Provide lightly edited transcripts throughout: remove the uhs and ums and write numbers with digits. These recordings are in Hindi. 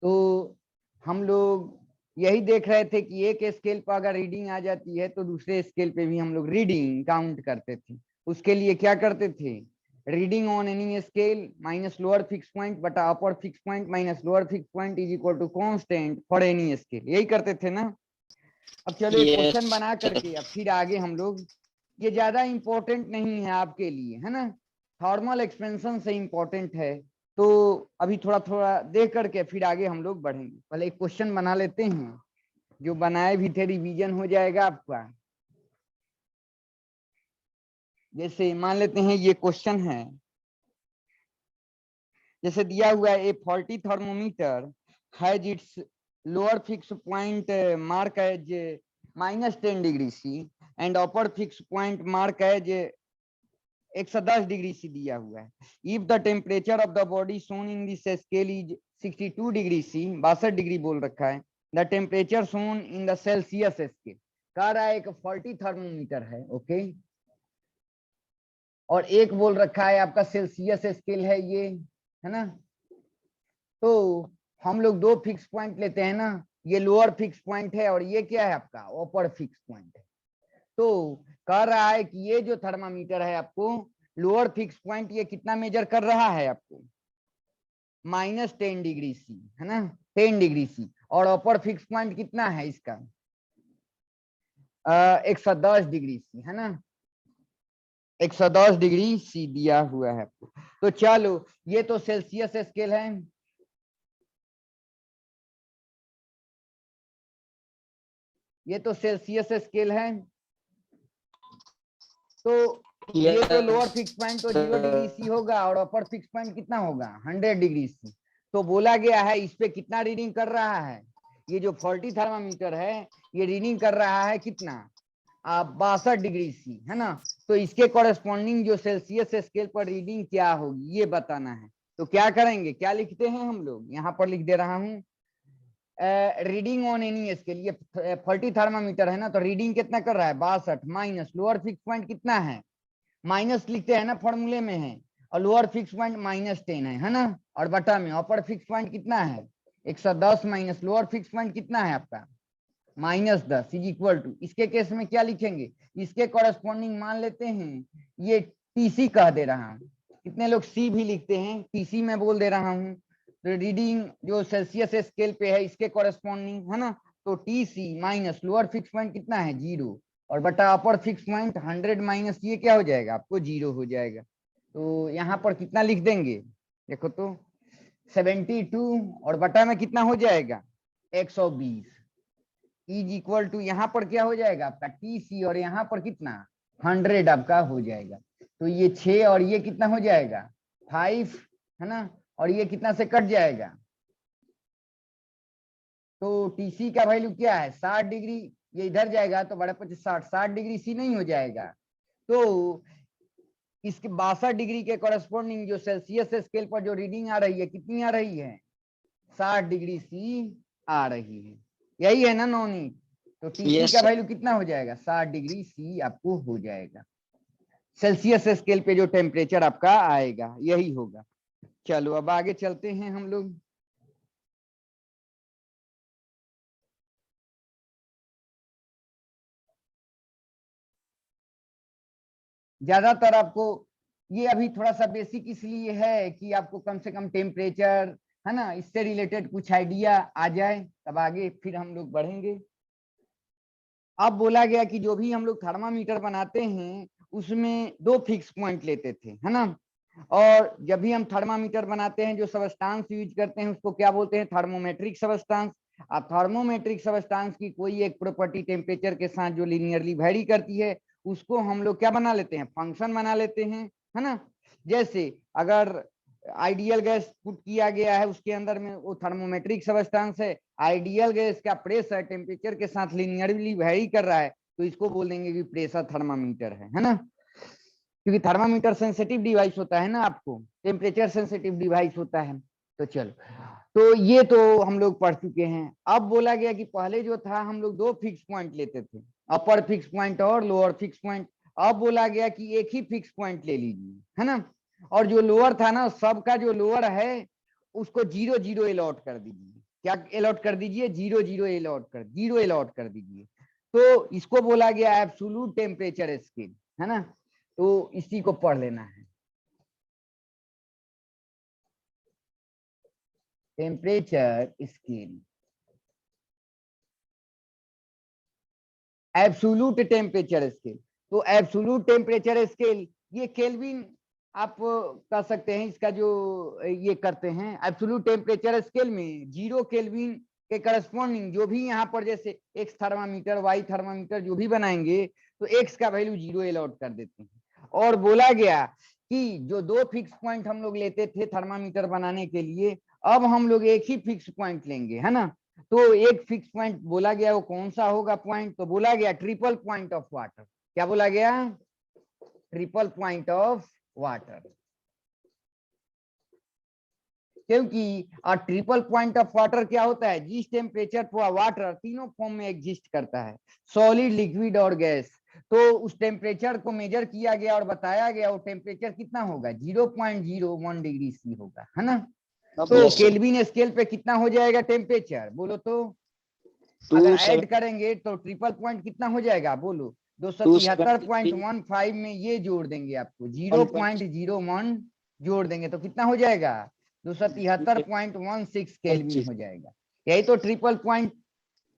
तो हम लोग यही देख रहे थे कि एक स्केल पर अगर रीडिंग आ जाती है तो दूसरे स्केल पे भी हम लोग रीडिंग काउंट करते थे। उसके लिए क्या करते थे, reading on any scale minus lower fix point बटा upper fix point minus lower fix point is equal to constant for any scale, यही करते थे ना। अब चलो एक क्वेश्चन बना करके अब फिर आगे हम लोग, ये ज्यादा इंपॉर्टेंट नहीं है आपके लिए, है ना, थर्मल एक्सपेंशन से इंपॉर्टेंट है। तो अभी थोड़ा थोड़ा देख करके फिर आगे हम लोग बढ़ेंगे। पहले एक क्वेश्चन बना लेते हैं, जो बनाए भी थे रिवीजन हो जाएगा आपका। जैसे मान लेते हैं ये क्वेश्चन है, जैसे दिया हुआ है a faulty thermometer has its lower fix point mark as -10 degree C and upper fix point mark as 110 degree C दिया हुआ है। If the temperature of the body shown in this scale is 62 degree C, 62 degree बोल रखा है, the temperature shown in the Celsius scale, कह रहा है एक फॉल्टी थर्मोमीटर है, ओके, और एक बोल रखा है आपका सेल्सियस स्केल है ये, है ना। तो हम लोग दो फिक्स पॉइंट लेते हैं ना, ये लोअर फिक्स पॉइंट है और ये क्या है आपका अपर फिक्स पॉइंट है। तो कह रहा है कि ये जो थर्मामीटर है आपको लोअर फिक्स पॉइंट ये कितना मेजर कर रहा है आपको, -10 डिग्री सी, है ना, 10 डिग्री सी, और अपर फिक्स पॉइंट कितना है इसका 110 डिग्री सी, है ना, 110 डिग्री सी दिया हुआ है आपको। तो चलो ये तो सेल्सियस स्केल है, ये तो सेल्सियस स्केल है। तो ये तो लोअर फिक्स पॉइंट तो 0 डिग्री सी होगा और अपर फिक्स पॉइंट कितना होगा 100 डिग्री सी। तो बोला गया है इस पे कितना रीडिंग कर रहा है, ये जो फॉल्टी थर्मामीटर है ये रीडिंग कर रहा है कितना 62 डिग्री सी, है ना। तो इसके कॉरेस्पॉन्डिंग जो सेल्सियस स्केल पर रीडिंग क्या होगी ये बताना है। तो क्या करेंगे, क्या लिखते हैं हम लोग, यहाँ पर लिख दे रहा हूँ रीडिंग ऑन एनी स्केल, ये फॉल्टी थर्मामीटर है ना, तो रीडिंग कितना कर रहा है 62 माइनस लोअर फिक्स पॉइंट कितना है, माइनस लिखते हैं ना फॉर्मूले में है, और लोअर फिक्स पॉइंट -10 है ना, और बटा में अपर फिक्स पॉइंट कितना है 110 माइनस लोअर फिक्स पॉइंट कितना है आपका -10 इज इक्वल टू, इसके केस में क्या लिखेंगे, इसके कॉरेस्पॉन्डिंग मान लेते हैं ये टीसी कह दे रहा हूं, कितने लोग सी भी लिखते हैं, टीसी में बोल दे रहा हूं। तो रीडिंग जो सेल्सियस स्केल पे है इसके कॉरेस्पॉन्डिंग, है ना, तो TC minus lower fix point कितना है 0, और बटा अपर फिक्स पॉइंट 100 माइनस ये क्या हो जाएगा आपको 0 हो जाएगा। तो यहाँ पर कितना लिख देंगे, देखो तो 72 और बटा में कितना हो जाएगा 120 इज इक्वल टू, यहाँ पर क्या हो जाएगा आपका टीसी और यहाँ पर कितना 100 आपका हो जाएगा। तो ये 6 और ये कितना हो जाएगा 5, है ना, और ये कितना से कट जाएगा, तो टीसी का वैल्यू क्या है 60 डिग्री, ये इधर जाएगा तो बड़ा 25 60 डिग्री सी नहीं हो जाएगा। तो इसके 62 डिग्री के कॉरेस्पॉन्डिंग जो सेल्सियस स्केल पर जो रीडिंग आ रही है कितनी आ रही है 60 डिग्री सी आ रही है, यही है ना नोनी। तो टीसी का वैल्यू कितना हो जाएगा 60 डिग्री सी आपको हो जाएगा, सेल्सियस स्केल पे जो टेम्परेचर आपका आएगा यही होगा। चलो अब आगे चलते हैं हम लोग। ज्यादातर आपको ये अभी थोड़ा सा बेसिक इसलिए है कि आपको कम से कम टेम्परेचर, है ना, इससे रिलेटेड कुछ आइडिया आ जाए, तब आगे फिर हम लोग बढ़ेंगे। अब बोला गया कि जो भी हम लोग थर्मामीटर बनाते हैं उसमें दो फिक्स पॉइंट लेते थे, है ना, और जब भी हम थर्मामीटर बनाते हैं जो सबस्टांस यूज करते हैं उसको क्या बोलते हैं थर्मोमेट्रिक सबस्टांस। अब थर्मोमेट्रिक सबस्टांस की कोई एक प्रॉपर्टी टेम्परेचर के साथ जो लीनियरली वैरी करती है उसको हम लोग क्या बना लेते हैं फंक्शन बना लेते हैं, है ना। जैसे अगर आइडियल गैस पुट किया गया है उसके अंदर में वो थर्मोमेट्रिक सबस्टांस है, आइडियल गैस का प्रेशर टेम्परेचर के साथ लीनियरली वैरी कर रहा है तो इसको बोल देंगे कि प्रेशर थर्मामीटर है ना, क्योंकि थर्मामीटर सेंसिटिव डिवाइस होता है ना, आपको टेम्परेचर सेंसिटिव डिवाइस होता है। तो चलो, तो ये तो हम लोग पढ़ चुके हैं। अब बोला गया कि पहले जो था हम लोग दो फिक्स पॉइंट लेते थे, अपर फिक्स पॉइंट और लोअर फिक्स पॉइंट। अब बोला गया कि एक ही फिक्स पॉइंट ले लीजिए, है ना, और जो लोअर था ना सबका जो लोअर है उसको 0 0 अलॉट कर दीजिए, क्या अलॉट कर दीजिए, 0 0 अलॉट कर दीजिए। तो इसको बोला गया एब्सोल्यूट टेम्परेचर स्केल, है ना। तो इसी को पढ़ लेना है, temperature scale, absolute temperature scale. तो एब्सोल्यूट टेम्परेचर स्केल ये केल्विन आप कह सकते हैं, इसका जो ये करते हैं एब्सोल्यूट टेम्परेचर स्केल में 0 केल्विन के करस्पॉन्डिंग जो भी यहाँ पर जैसे एक्स थर्मामीटर वाई थर्मामीटर जो भी बनाएंगे तो एक्स का वैल्यू 0 अलॉट कर देते हैं। और बोला गया कि जो 2 फिक्स पॉइंट हम लोग लेते थे थर्मामीटर बनाने के लिए, अब हम लोग एक ही फिक्स पॉइंट लेंगे, है ना। तो एक फिक्स पॉइंट बोला गया, वो कौन सा होगा पॉइंट, तो बोला गया ट्रिपल पॉइंट ऑफ वाटर। क्या बोला गया, ट्रिपल पॉइंट ऑफ वाटर। क्योंकि ट्रिपल पॉइंट ऑफ वाटर क्या होता है, जिस टेम्परेचर पर वाटर तीनों फॉर्म में एग्जिस्ट करता है, सॉलिड लिक्विड और गैस। तो उस टेम्परेचर को मेजर किया गया और बताया गया वो टेम्परेचर कितना होगा, 0.01 डिग्री सी होगा, है ना। तो केल्विन स्केल पे कितना हो जाएगा टेम्परेचर, बोलो तो। अगर ऐड करेंगे तो ट्रिपल पॉइंट कितना हो जाएगा, बोलो। 273.15 में ये जोड़ देंगे आपको 0.01 जोड़ देंगे तो कितना हो जाएगा, 273.16 केल्विन हो जाएगा। यही तो ट्रिपल पॉइंट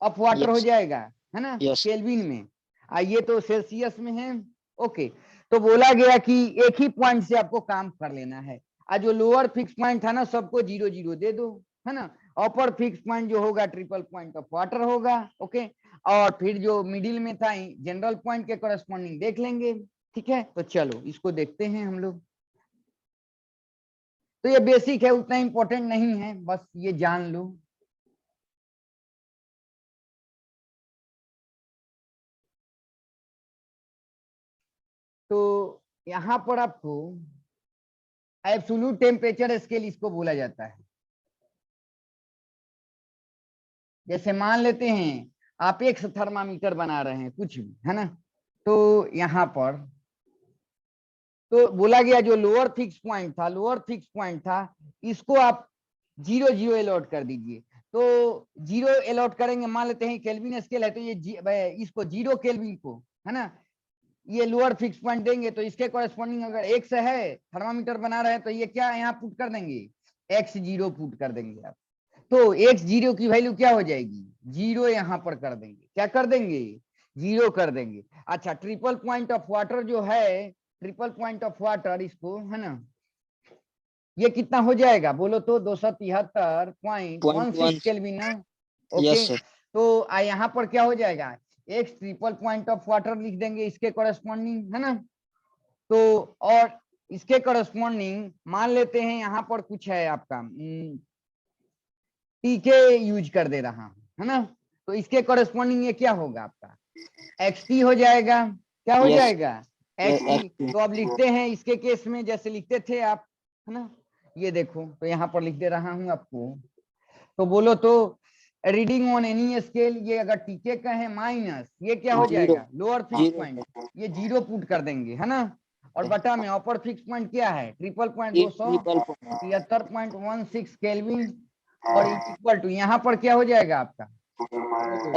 ऑफ वाटर हो जाएगा, है ना, केल्विन में। ये तो सेल्सियस में है। ओके, तो बोला गया कि एक ही पॉइंट से आपको काम कर लेना है। जो लोअर फिक्स पॉइंट था ना सबको 0 0 दे दो, है ना। अपर फिक्स पॉइंट जो होगा ट्रिपल पॉइंट ऑफ वाटर होगा। ओके, और फिर जो मिडिल में था जनरल पॉइंट के कॉरेस्पॉन्डिंग देख लेंगे। ठीक है, तो चलो इसको देखते हैं हम लोग। तो ये बेसिक है, उतना इंपॉर्टेंट नहीं है, बस ये जान लो। तो यहां पर आपको एब्सोल्यूट टेम्परेचर स्केल इसको बोला जाता है। जैसे मान लेते हैं आप एक थर्मामीटर बना रहे हैं कुछ भी, है ना। तो यहां पर तो बोला गया जो लोअर फिक्स पॉइंट था इसको आप 0 0 अलॉट कर दीजिए। तो 0 अलॉट करेंगे, मान लेते हैं केल्विन स्केल है तो ये इसको 0 केल्विन को, है ना, ये लोअर फिक्स पॉइंट देंगे तो इसके कॉरेस्पॉन्डिंग अगर एक्स है, थर्मामीटर बना रहे हैं तो ये क्या यहाँ पुट कर देंगे, x0 पुट कर देंगे आप। तो x0 की वैल्यू क्या हो जाएगी, 0 यहाँ पर कर देंगे, क्या कर देंगे, 0 कर देंगे। अच्छा, ट्रिपल पॉइंट ऑफ वाटर जो है, ट्रिपल पॉइंट ऑफ वाटर इसको, है ना, ये कितना हो जाएगा बोलो तो, 273.16 केल्विन ना। ओके, तो यहाँ पर क्या हो जाएगा, एक ट्रिपल पॉइंट ऑफ वाटर लिख देंगे इसके कॉरेस्पॉन्डिंग, है ना। तो और इसके कॉरेस्पॉन्डिंग मान लेते हैं यहाँ पर कुछ है आपका टीके यूज कर दे रहा हूं, है ना। तो इसके कॉरेस्पॉन्डिंग ये क्या होगा आपका, एक्सटी हो जाएगा। क्या हो जाएगा, एक्सटी। तो अब लिखते हैं इसके केस में जैसे लिखते थे आप, है ना, ये देखो तो यहाँ पर लिख दे रहा हूं आपको। तो बोलो तो रीडिंग ऑन एनी स्केल, ये अगर टीके का है माइनस, ये क्या हो जाएगा, लोअर फिक्स पॉइंट, ये 0 पुट कर देंगे, है ना। और बटा में अपर फिक्स पॉइंट क्या है, ट्रिपल पॉइंट 273.16 केल्विन और इक्वल टू यहाँ पर क्या हो जाएगा आपका,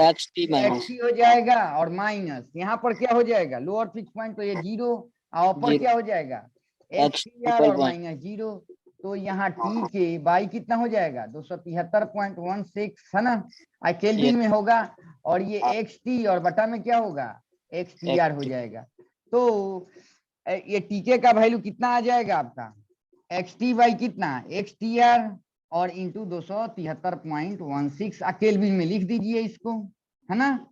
एक्सटी हो जाएगा और माइनस यहाँ पर क्या हो जाएगा, लोअर फिक्स पॉइंट तो ये 0 और अपर क्या हो जाएगा, एक्सटीआर और माइनस 0। तो यहाँ टी के बाई कितना हो जाएगा, 273.16, है ना, केल्विन में होगा। और ये एक्स टी और बटा में क्या होगा, एक्स टी आर हो जाएगा। तो ये टीके का वैल्यू कितना आ जाएगा आपका, एक्स टी बाई कितना, एक्स टी आर और इंटू 273.16 केल्विन में लिख दीजिए इसको, है ना।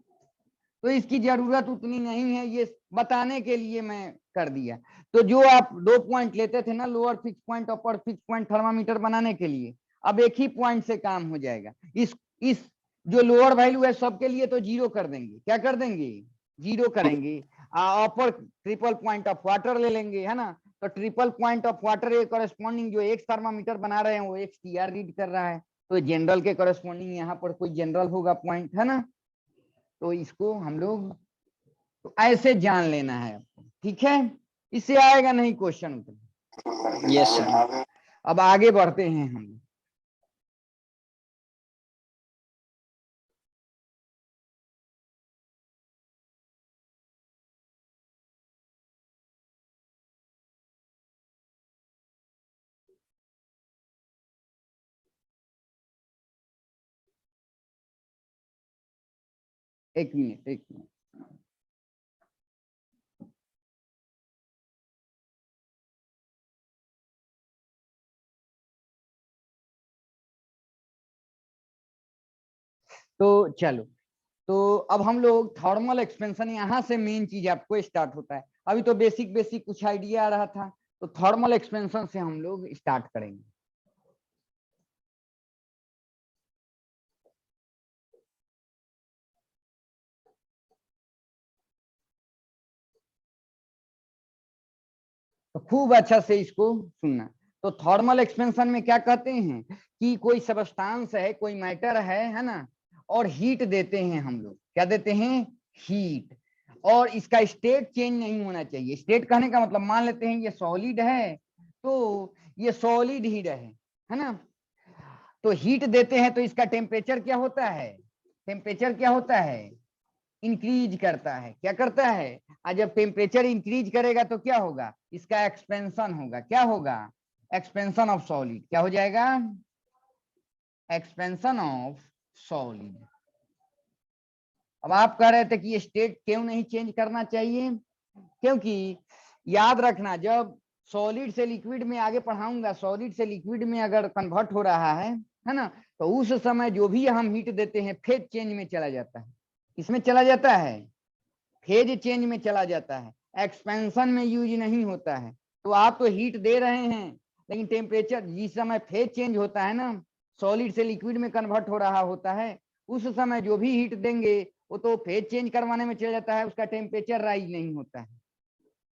तो इसकी जरूरत उतनी नहीं है, ये बताने के लिए मैं कर दिया। तो जो आप 2 पॉइंट लेते थे ना, लोअर फिक्स पॉइंट अपर फिक्स पॉइंट थर्मामीटर बनाने के लिए, अब एक ही पॉइंट से काम हो जाएगा। इस जो लोअर वैल्यू है सबके लिए तो 0 कर देंगे, क्या कर देंगे, 0 करेंगे। अपर ट्रिपल पॉइंट ऑफ वाटर ले लेंगे, है ना। तो ट्रिपल पॉइंट ऑफ वाटर के कॉरेस्पॉन्डिंग जो एक थर्मामीटर बना रहे हैं वो एक टीआर रीड कर रहा है, तो जनरल के कॉरेस्पॉन्डिंग यहाँ पर कोई जनरल होगा पॉइंट, है ना। तो इसको हम लोग तो ऐसे जान लेना है, ठीक है, इससे आएगा नहीं क्वेश्चन। Yes sir. अब आगे बढ़ते हैं हम। एक मिनट एक मिनट। तो चलो, तो अब हम लोग थर्मल एक्सपेंशन, यहाँ से मेन चीज आपको स्टार्ट होता है। अभी तो बेसिक बेसिक कुछ आइडिया आ रहा था, तो थर्मल एक्सपेंशन से हम लोग स्टार्ट करेंगे। तो खूब अच्छा से इसको सुनना। तो थर्मल एक्सपेंशन में क्या कहते हैं कि कोई सबस्टांस है, कोई मैटर है ना, और हीट देते हैं हम लोग। क्या देते हैं? हीट। और इसका स्टेट चेंज नहीं होना चाहिए। स्टेट कहने का मतलब, मान लेते हैं ये सॉलिड है, तो ये सॉलिड ही रहे, है ना। तो हीट देते हैं तो इसका टेम्परेचर क्या होता है? टेम्परेचर क्या होता है? इंक्रीज करता है। क्या करता है? और जब टेम्परेचर इंक्रीज करेगा तो क्या होगा? इसका एक्सपेंशन होगा। क्या होगा? Expansion of solid. क्या हो जाएगा? Expansion of solid. अब आप कह रहे थे कि ये स्टेट क्यों नहीं चेंज करना चाहिए? क्योंकि याद रखना, जब सॉलिड से लिक्विड में, आगे पढ़ाऊंगा, सॉलिड से लिक्विड में अगर कन्वर्ट हो रहा है ना, तो उस समय जो भी हम हीट देते हैं फेज चेंज में चला जाता है। किसमें चला जाता है? फेज चेंज में चला जाता है, एक्सपेंशन में यूज नहीं होता है। तो आप तो हीट दे रहे हैं, लेकिन टेम्परेचर जिस समय फेज चेंज होता है ना, सॉलिड से लिक्विड में कन्वर्ट हो रहा होता है, उस समय जो भी हीट देंगे वो तो फेज चेंज करवाने में चला जाता है, उसका टेम्परेचर राइज नहीं होता है।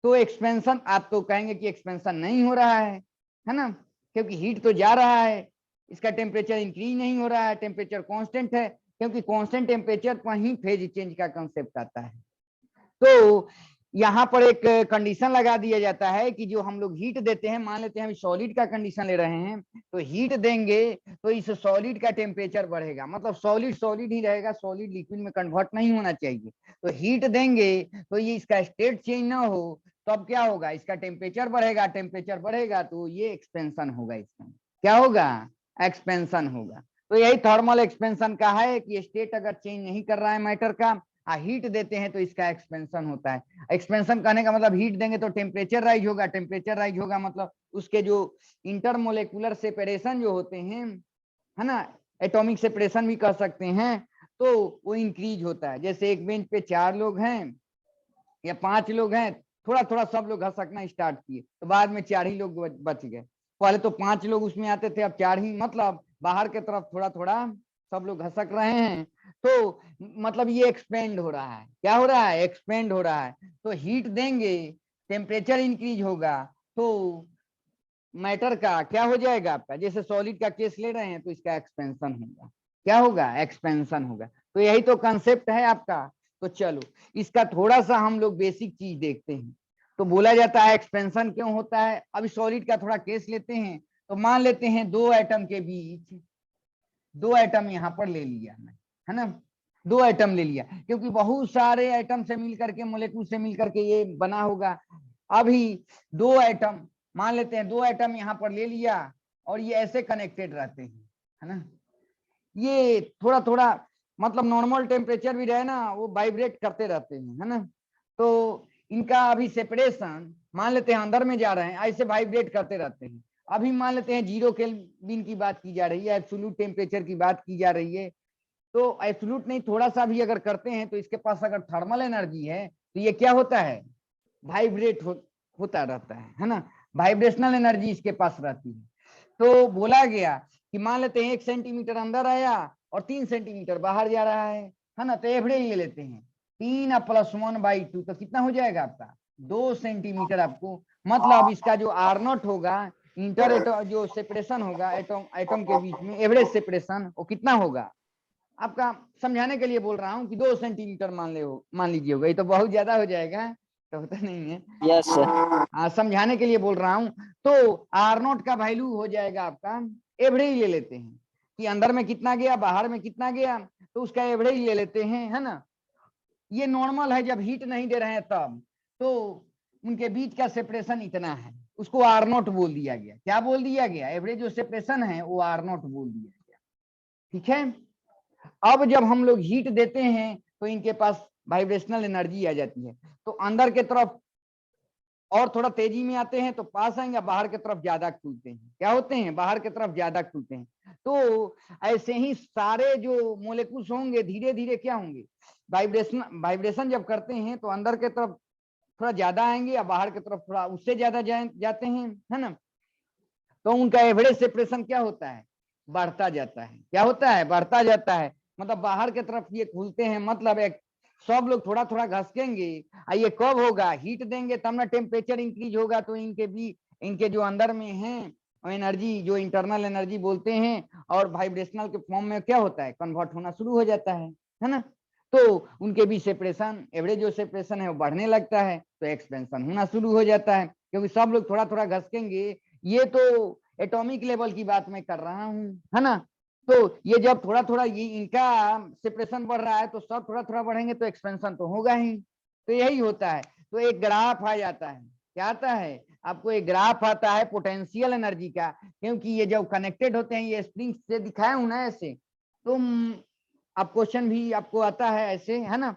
तो एक्सपेंशन, आप तो कहेंगे कि एक्सपेंशन नहीं हो रहा है ना, क्योंकि हीट तो जा रहा है, इसका टेम्परेचर इंक्रीज नहीं हो रहा है, टेम्परेचर कांस्टेंट है, क्योंकि कांस्टेंट टेम्परेचर पर ही फेज चेंज का कंसेप्ट आता है। तो यहाँ पर एक कंडीशन लगा दिया जाता है कि जो हम लोग हीट देते हैं, मान लेते हैं हम सॉलिड का कंडीशन ले रहे हैं, तो हीट देंगे तो इस सॉलिड का टेम्परेचर बढ़ेगा, मतलब सॉलिड सॉलिड ही रहेगा, सॉलिड लिक्विड में कन्वर्ट नहीं होना चाहिए। तो हीट देंगे तो ये इसका स्टेट चेंज ना हो, तो अब क्या होगा? इसका टेम्परेचर बढ़ेगा, टेम्परेचर बढ़ेगा तो ये एक्सपेंशन होगा। इसमें क्या होगा? एक्सपेंशन होगा। तो यही थर्मल एक्सपेंशन का है कि स्टेट अगर चेंज नहीं कर रहा है मैटर का, हीट देते हैं तो इसका एक्सपेंशन होता है। एक्सपेंशन करने का मतलब हीट देंगे तो टेम्परेचर राइज होगा, टेम्परेचर राइज होगा मतलब उसके जो इंटरमोलेकुलर सेपरेशन जो होते हैं, है ना, एटॉमिक सेपरेशन भी कर सकते हैं, तो वो इंक्रीज होता है। जैसे एक बेंच पे 4 लोग हैं या 5 लोग हैं, थोड़ा थोड़ा सब लोग घसकना स्टार्ट किए, तो बाद में 4 ही लोग बच गए। पहले तो 5 लोग उसमें आते थे, अब 4 ही, मतलब बाहर के तरफ थोड़ा थोड़ा सब लोग घसक रहे हैं। तो मतलब ये एक्सपेंड हो रहा है। क्या हो रहा है? एक्सपेंड हो रहा है। तो हीट देंगे, टेम्परेचर इंक्रीज होगा, तो मैटर का क्या हो जाएगा आपका? जैसे सॉलिड का केस ले रहे हैं तो इसका एक्सपेंशन होगा। क्या होगा? एक्सपेंशन होगा। तो यही तो कंसेप्ट है आपका। तो चलो, इसका थोड़ा सा हम लोग बेसिक चीज देखते हैं। तो बोला जाता है एक्सपेंशन क्यों होता है। अभी सॉलिड का थोड़ा केस लेते हैं। तो मान लेते हैं 2 एटम के बीच, 2 एटम यहाँ पर ले लिया मैं, है ना, 2 एटम ले लिया, क्योंकि बहुत सारे एटम से मिलकर के, मोलेक्यूल से मिलकर के ये बना होगा। अभी 2 एटम, मान लेते हैं 2 एटम यहाँ पर ले लिया, और ये ऐसे कनेक्टेड रहते हैं, है ना। ये थोड़ा थोड़ा, मतलब नॉर्मल टेम्परेचर भी रहे ना, वो वाइब्रेट करते रहते हैं, है ना। तो इनका अभी सेपरेशन, मान लेते हैं अंदर में जा रहे हैं, ऐसे वाइब्रेट करते रहते हैं। अभी मान लेते हैं 0 केल्विन की बात की जा रही है, एब्सोल्यूट टेम्परेचर की बात की जा रही है। तो एब्सोल्यूट नहीं, थोड़ा सा भी अगर करते हैं तो इसके पास अगर थर्मल एनर्जी है, तो ये क्या होता है? वाइब्रेट होता रहता है ना, वाइब्रेशनल एनर्जी इसके पास रहती है। तो बोला गया कि मान लेते हैं 1 सेंटीमीटर अंदर आया और 3 सेंटीमीटर बाहर जा रहा है ना, तो एवरेज ले लेते हैं 3 + 1/2, तो कितना हो जाएगा आपका? 2 सेंटीमीटर आपको, मतलब इसका जो R0 होगा, इंटर एटम जो सेपरेशन होगा एटम एटम के बीच में, एवरेज सेपरेशन, वो कितना होगा? आपका समझाने के लिए बोल रहा हूँ कि 2 सेंटीमीटर मान लीजिए होगा। ये तो बहुत ज्यादा हो जाएगा, तो होता नहीं है। Yes sir. समझाने के लिए बोल रहा हूँ। तो R0 का वैल्यू हो जाएगा आपका, एवरेज ले लेते हैं कि अंदर में कितना गया, बाहर में कितना गया, तो उसका एवरेज ले लेते हैं, है ना। ये नॉर्मल है, जब हीट नहीं दे रहे हैं तब, तो उनके बीच का सेपरेशन इतना है, उसको R0 बोल दिया गया। क्या बोल दिया गया? एवरेज जो सेपरेशन है वो R0 बोल दिया गया। ठीक है। अब जब हम लोग हीट देते हैं तो इनके पास वाइब्रेशनल एनर्जी आ जाती है। तो अंदर के तरफ और थोड़ा तेजी में आते हैं तो पास आएंगे, बाहर की तरफ ज्यादा खुलते हैं, क्या होते हैं, बाहर की तरफ ज्यादा खुलते हैं। तो ऐसे ही सारे जो मोलेकुल्स होंगे धीरे धीरे क्या होंगे, वाइब्रेशन जब करते हैं तो अंदर के तरफ थोड़ा ज्यादा आएंगे या बाहर की तरफ थोड़ा उससे ज्यादा जाते हैं, है ना। तो उनका एवरेज सेपरेशन क्या होता है, बढ़ता जाता है। क्या होता है, बढ़ता जाता है। मतलब बाहर की तरफ ये खुलते हैं, मतलब एक सब लोग थोड़ा थोड़ा घसकेंगे। ये कब होगा, हीट देंगे तब ना टेम्परेचर इंक्रीज होगा। तो इनके जो अंदर में है एनर्जी, जो इंटरनल एनर्जी बोलते हैं, और वाइब्रेशनल के फॉर्म में क्या होता है, कन्वर्ट होना शुरू हो जाता है ना। तो उनके भी सेपरेशन, एवरेज जो सेपरेशन है वो बढ़ने लगता है, तो एक्सपेंशन होना शुरू हो जाता है, क्योंकि सब लोग थोड़ा थोड़ा घसकेंगे। ये तो एटॉमिक लेवल की बात मैं कर रहा हूँ, है ना। तो ये जब थोड़ा थोड़ा ये इनका सेपरेशन बढ़ रहा है तो सब थोड़ा थोड़ा बढ़ेंगे तो एक्सपेंशन तो होगा ही। तो यही होता है। तो एक ग्राफ आ जाता है, क्या आता है आपको, एक ग्राफ आता है पोटेंशियल एनर्जी का। क्योंकि ये जब कनेक्टेड होते हैं, ये स्प्रिंग से दिखाया हूं ना ऐसे, तो अब क्वेश्चन भी आपको आता है ऐसे, है ना।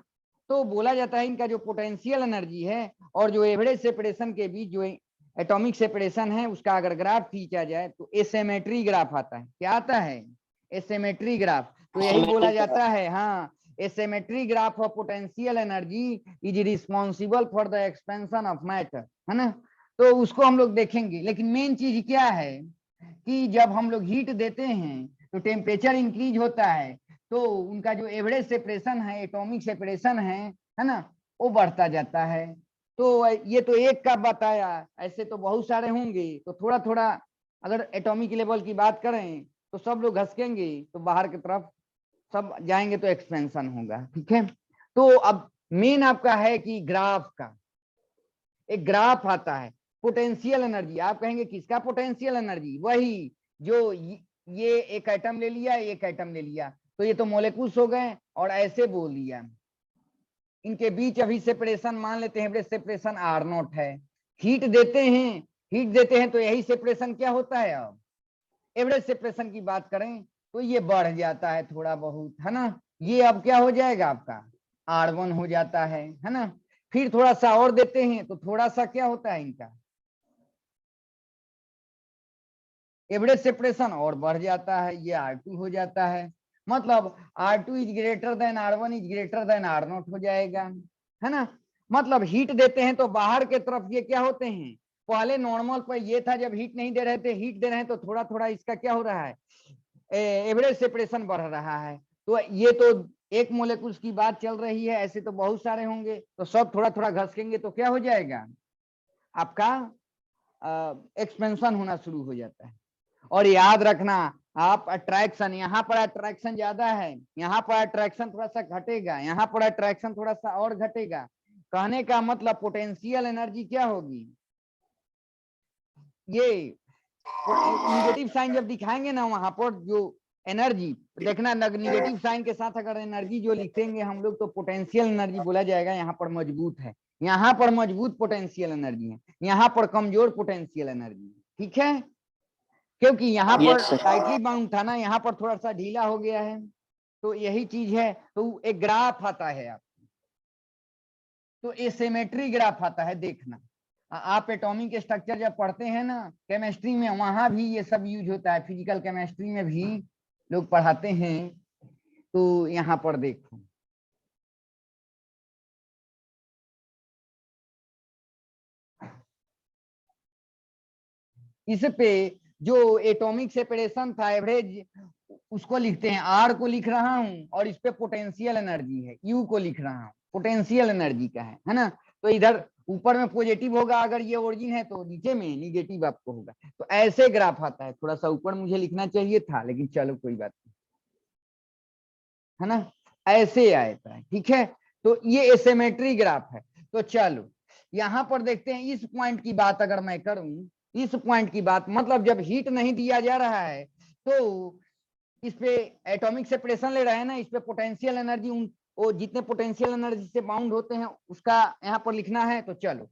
तो बोला जाता है इनका जो पोटेंशियल एनर्जी है और जो एवरेज सेपरेशन के बीच जो एटॉमिक सेपरेशन है, उसका अगर ग्राफ खींचा जाए तो एसिमेट्री ग्राफ आता है। क्या आता है, एसिमेट्री ग्राफ। तो यही बोला जाता है, हाँ, asymmetry graph of potential energy is responsible for the expansion of matter, है ना। तो उसको हम लोग देखेंगे। लेकिन मेन चीज क्या है कि जब हम लोग हीट देते हैं तो टेम्परेचर इंक्रीज होता है, तो उनका जो एवरेज सेपरेशन है, एटॉमिक सेपरेशन है ना, वो बढ़ता जाता है। तो ये तो एक का बताया, ऐसे तो बहुत सारे होंगे। तो थोड़ा थोड़ा अगर एटॉमिक लेवल की बात करें तो सब लोग घसकेंगे तो बाहर की तरफ सब जाएंगे तो एक्सपेंशन होगा, ठीक है। तो अब मेन आपका है कि ग्राफ का एक ग्राफ आता है पोटेंशियल एनर्जी। आप कहेंगे किसका पोटेंशियल एनर्जी, वही जो ये एक एटम ले लिया, एक एटम ले लिया, तो ये तो मोलेकुल्स हो गए, और ऐसे बोल दिया इनके बीच अभी सेपरेशन मान लेते हैं, सेपरेशन R0 है। हीट देते हैं तो यही सेपरेशन क्या होता है, अब एवरेज सेपरेशन की बात करें तो ये बढ़ जाता है थोड़ा बहुत, है ना। ये अब क्या हो जाएगा आपका R1 हो जाता है ना। फिर थोड़ा सा और देते हैं तो थोड़ा सा क्या होता है इनका एवरेज सेपरेशन और बढ़ जाता है, ये R2 हो जाता है। मतलब R2 is greater than R1 is greater than R0 हो जाएगा, है ना। मतलब हीट देते हैं तो बाहर के तरफ ये क्या होते हैं, पहले नॉर्मल पर ये था, जब हीट नहीं दे रहे थे, हीट दे रहे हैं तो थोड़ा थोड़ा इसका क्या हो रहा है, एवरेज सेपरेशन बढ़ रहा है। तो ये तो एक मोलेकुल्स की बात चल रही है, ऐसे तो बहुत सारे होंगे, तो सब थोड़ा थोड़ा घसकेंगे तो क्या हो जाएगा आपका एक्सपेंशन होना शुरू हो जाता है। और याद रखना आप अट्रैक्शन, यहाँ पर अट्रैक्शन ज्यादा है, यहाँ पर अट्रैक्शन थोड़ा सा घटेगा, यहाँ पर अट्रैक्शन थोड़ा सा और घटेगा। कहने का मतलब पोटेंशियल एनर्जी क्या होगी, ये निगेटिव साइन जब दिखाएंगे ना वहां पर जो एनर्जी, देखना निगेटिव साइन के साथ अगर एनर्जी जो लिखेंगे हम लोग तो पोटेंशियल एनर्जी बोला जाएगा। यहाँ पर मजबूत है, यहाँ पर मजबूत पोटेंशियल एनर्जी है, यहाँ पर कमजोर पोटेंशियल एनर्जी है, ठीक है। क्योंकि यहाँ पर टाइटली बाउंड था ना, यहाँ पर थोड़ा सा ढीला हो गया है, तो यही चीज है। तो एक ग्राफ आता है आप, तो एसिमेट्री ग्राफ आता है, देखना आप एटॉमिक स्ट्रक्चर जब पढ़ते हैं ना केमिस्ट्री में, वहां भी ये सब यूज होता है, फिजिकल केमिस्ट्री में भी लोग पढ़ाते हैं। तो यहाँ पर देखो इस पे जो एटॉमिक सेपरेशन था एवरेज, उसको लिखते हैं, आर को लिख रहा हूं, और इस पे पोटेंशियल एनर्जी है, यू को लिख रहा हूं, पोटेंशियल एनर्जी का है ना। तो इधर ऊपर में पॉजिटिव होगा अगर ये ओरिजिन है, तो नीचे में निगेटिव आपको होगा। तो ऐसे ग्राफ आता है, थोड़ा सा ऊपर मुझे लिखना चाहिए था, लेकिन चलो कोई बात नहीं, है ना। ऐसे आता है, ठीक है। तो ये एसिमेट्री ग्राफ है। तो चलो यहां पर देखते हैं, इस पॉइंट की बात अगर मैं करूं, इस पॉइंट की बात, मतलब जब हीट नहीं दिया जा रहा है तो इस पे एटॉमिक सेपरेशन ले रहे हैं ना, इस पे पोटेंशियल एनर्जी, उन वो जितने पोटेंशियल एनर्जी से बाउंड होते हैं उसका यहाँ पर लिखना है। तो चलो,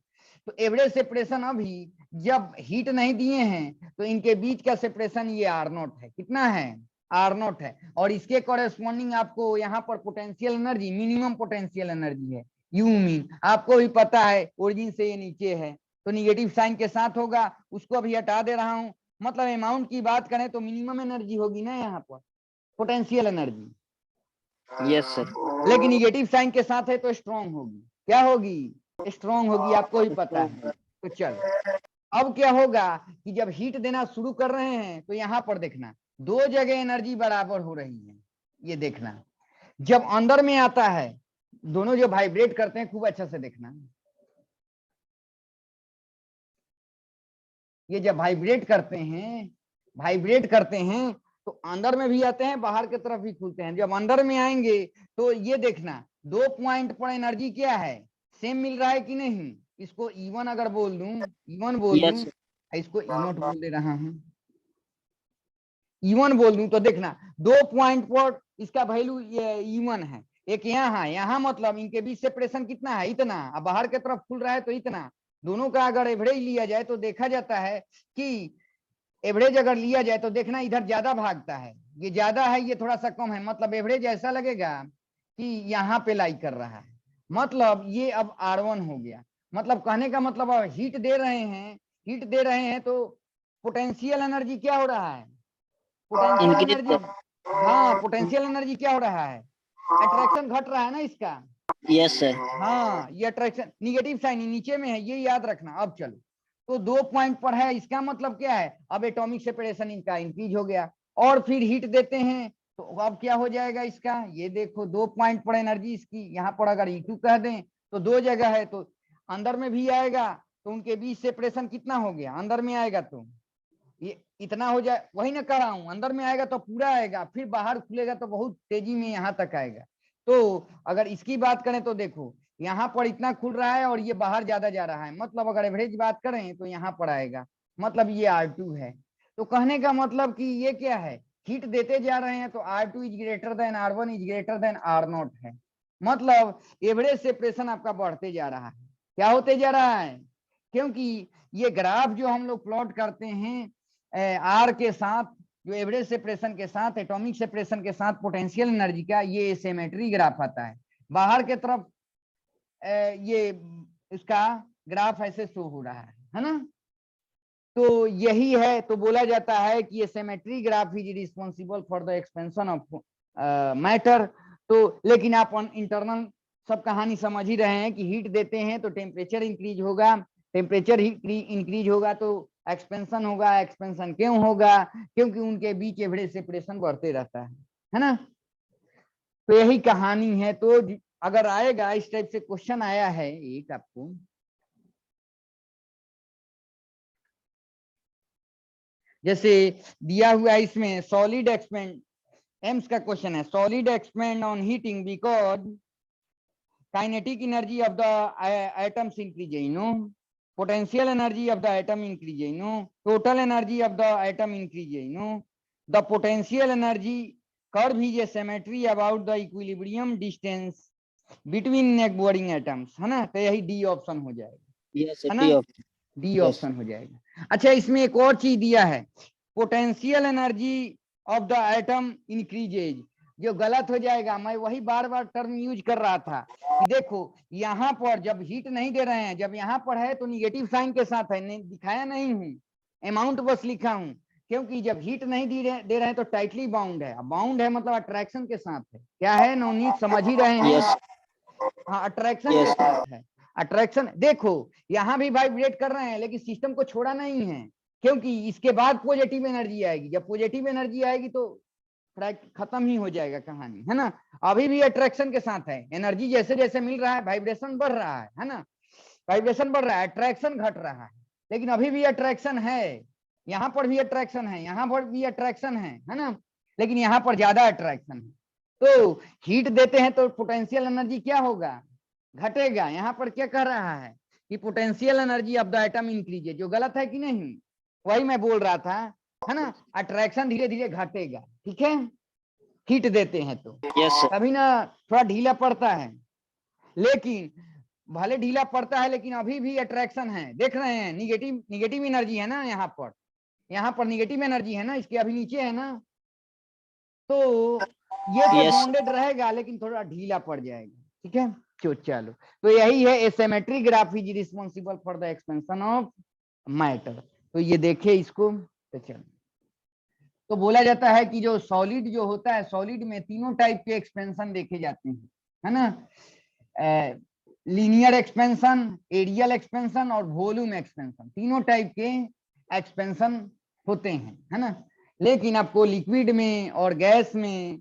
तो एवरेज सेपरेशन अभी जब हीट नहीं दिए हैं तो इनके बीच का सेपरेशन ये R0 है, कितना है R0 है, और इसके कॉरेस्पॉन्डिंग आपको यहाँ पर potential energy, minimum potential energy है यू मीन, आपको भी पता है ओरिजिन से ये नीचे है, तो निगेटिव साइन के साथ होगा, उसको अभी हटा दे रहा हूं। मतलब अमाउंट की बात करें तो मिनिमम एनर्जी होगी ना यहाँ पर, पोटेंशियल एनर्जी। Yes sir. लेकिन निगेटिव साइन के साथ है तो स्ट्रॉन्ग होगी। क्या होगी? स्ट्रॉन्ग होगी, आपको भी पता है। तो चलो, अब क्या होगा कि जब हीट देना शुरू कर रहे हैं तो यहाँ पर देखना दो जगह एनर्जी बराबर हो रही है, ये देखना। जब अंदर में आता है, दोनों जो वाइब्रेट करते हैं, खूब अच्छा से देखना, ये जब वाइब्रेट करते हैं तो अंदर में भी आते हैं, बाहर की तरफ भी खुलते हैं। जब अंदर में आएंगे तो ये देखना दो पॉइंट पर एनर्जी क्या है, सेम मिल रहा है कि नहीं। इसको E1 अगर बोल दूं, E1 बोल दूं, इसको E0 बोल दे रहा हूं, E1 बोल दूं, तो देखना दो पॉइंट पर इसका वैल्यू E1 है, एक यहाँ मतलब इनके बीच सेपरेशन कितना है, इतना। अब बाहर की तरफ खुल रहा है तो इतना। दोनों का अगर एवरेज लिया जाए तो देखा जाता है कि एवरेज अगर लिया जाए तो देखना इधर ज्यादा भागता है, ये ज्यादा है, ये थोड़ा सा कम है। मतलब एवरेज ऐसा लगेगा कि यहाँ पे लाई कर रहा है, मतलब ये अब R1 हो गया। मतलब कहने का मतलब अब हीट दे रहे हैं तो पोटेंशियल एनर्जी क्या हो रहा है, पोटेंशियल एनर्जी, हाँ पोटेंशियल एनर्जी क्या हो रहा है, अट्रैक्शन घट रहा है ना इसका। Yes sir. हाँ, ये अट्रैक्शन निगेटिव साइन नीचे में है, ये याद रखना। अब चलो, तो दो पॉइंट पर है, इसका मतलब क्या है, अब एटॉमिक सेपरेशन इनका इंक्रीज हो गया, और फिर हीट देते हैं तो अब क्या हो जाएगा इसका, ये देखो दो पॉइंट पर एनर्जी इसकी, यहाँ पर अगर E2 कह दें तो दो जगह है, तो अंदर में भी आएगा, तो उनके बीच सेपरेशन कितना हो गया, अंदर में आएगा तो ये इतना हो जाए, वही ना कह रहा हूं, अंदर में आएगा तो पूरा आएगा, फिर बाहर खुलेगा तो बहुत तेजी में यहाँ तक आएगा। तो अगर इसकी बात करें तो देखो यहाँ पर इतना खुल रहा है और ये बाहर ज्यादा जा रहा है, मतलब अगर एवरेज बात करें तो यहाँ पर आएगा, मतलब ये R2 है। तो कहने का मतलब कि ये क्या है, हीट देते जा रहे हैं तो R2 is greater than R1 is greater than R0 है, मतलब एवरेज सेपरेशन आपका बढ़ते जा रहा है। क्या होते जा रहा है, क्योंकि ये ग्राफ जो हम लोग प्लॉट करते हैं आर के साथ, जो एवरेज सेपरेशन के साथ, एटॉमिक सेपरेशन के साथ पोटेंशियल एनर्जी का, ये सिमेट्री ग्राफ आता है। बाहर के तरफ ये इसका ग्राफ ऐसे शो हो रहा है ना। तो यही है, तो बोला जाता है कि ये symmetry graph is responsible for the expansion of matter. तो लेकिन आप इंटरनल सब कहानी समझ ही रहे हैं कि हीट देते हैं तो टेम्परेचर इंक्रीज होगा, टेम्परेचर इंक्रीज होगा तो एक्सपेंशन होगा। एक्सपेंशन क्यों होगा, क्योंकि उनके बीच एवरेज सेपरेशन बढ़ते रहता है ना। तो यही कहानी है। तो अगर आएगा इस टाइप से क्वेश्चन आया है एक आपको, जैसे दिया हुआ है इसमें सॉलिड एक्सपेंड, एम्स का क्वेश्चन है, solid expand on heating because kinetic energy of the atoms increase, potential energy of the atom increase, total energy of the atom increase, the potential energy curve is a symmetry about the equilibrium distance between neighboring atoms, है ना। तो यही डी ऑप्शन हो जाएगा, यस है सर, ना, डी ऑप्शन। डी ऑप्शन हो जाएगा। अच्छा, इसमें एक और चीज दिया है, potential energy of the atom increases, जो गलत हो जाएगा। मैं वही बार बार टर्म यूज कर रहा था कि देखो यहाँ पर जब हीट नहीं दे रहे हैं, जब यहाँ पर है तो निगेटिव साइन के साथ है, नहीं दिखाया नहीं हूँ, अमाउंट बस लिखा हूँ, क्योंकि जब हीट नहीं दे रहे हैं तो टाइटली बाउंड है। बाउंड है मतलब अट्रैक्शन के साथ है। क्या है नवनीत, समझ ही रहे हैं? यस हाँ, अट्रैक्शन के साथ है। अट्रैक्शन देखो यहाँ भी वाइब्रेट कर रहे हैं, लेकिन सिस्टम को छोड़ा नहीं है, क्योंकि इसके बाद पॉजिटिव एनर्जी आएगी। जब पॉजिटिव एनर्जी आएगी तो खत्म ही हो जाएगा कहानी, है ना। अभी भी अट्रैक्शन के साथ है, एनर्जी जैसे जैसे मिल रहा है वाइब्रेशन बढ़ रहा है ना, वाइब्रेशन बढ़ रहा है, अट्रैक्शन घट रहा है, लेकिन अभी भी अट्रैक्शन है। यहाँ पर भी अट्रैक्शन है, यहाँ पर भी अट्रैक्शन है ना, लेकिन यहाँ पर ज्यादा अट्रैक्शन है। तो हीट देते हैं तो पोटेंशियल एनर्जी क्या होगा, घटेगा। यहाँ पर क्या कह रहा है कि potential energy of the atom increase, जो गलत है कि नहीं, वही मैं बोल रहा था, है ना। अट्रैक्शन धीरे धीरे घटेगा, ठीक है, हीट देते हैं तो। यस तभी ना थोड़ा ढीला पड़ता है, लेकिन भले ढीला पड़ता है लेकिन अभी भी अट्रैक्शन है। देख रहे हैं निगेटिव एनर्जी है ना, यहाँ पर निगेटिव एनर्जी है ना, इसके अभी नीचे है ना, तो ये तो Yes. बाउंडेड रहेगा लेकिन थोड़ा ढीला पड़ जाएगा, ठीक है। चलो तो यही है, asymmetric graph is responsible for the expansion of matter. तो ये देखिए इसको, तो चलो, तो बोला जाता है कि जो सॉलिड जो होता है, सॉलिड में तीनों टाइप के एक्सपेंशन देखे जाते हैं, है ना। लीनियर एक्सपेंशन, एरियल एक्सपेंशन और वॉल्यूम एक्सपेंशन, तीनों टाइप के एक्सपेंशन होते हैं, है ना। लेकिन आपको लिक्विड में और गैस में